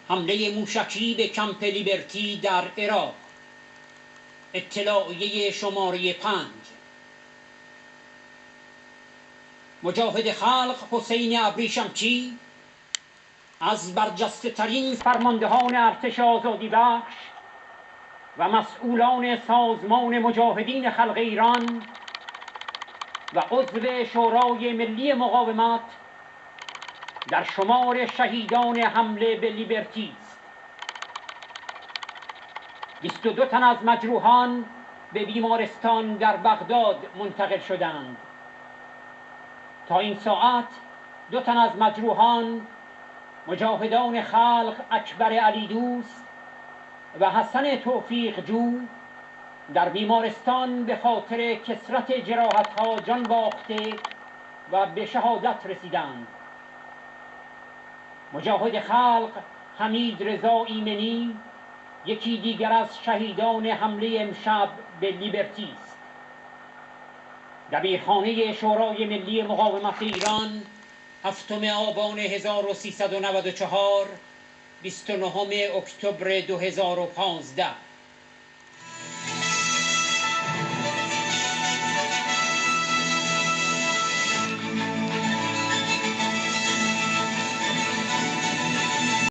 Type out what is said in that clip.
حمله موشکی به کمپ لیبرتی در عراق. اطلاعیه شماره 5. مجاهد خلق حسین ابریشمچی از برجسته ترین فرماندهان ارتش آزادی بخش و مسئولان سازمان مجاهدین خلق ایران و عضو شورای ملی مقاومت در شمار شهیدان حمله به لیبرتی است. 22 تن از مجروحان به بیمارستان در بغداد منتقل شدند. تا این ساعت 2 تن از مجروحان مجاهدان خلق اکبر علی دوست و حسن توفیق جو در بیمارستان به خاطر کثرت جراحت‌ها جان باخته و به شهادت رسیدند. مجاهد خلق حمید رضا ایمنی یکی دیگر از شهیدان حمله امشب به لیبرتی است. دبیرخانه شورای ملی مقاومت ایران 7 آبان 1394 29 اکتبر 2015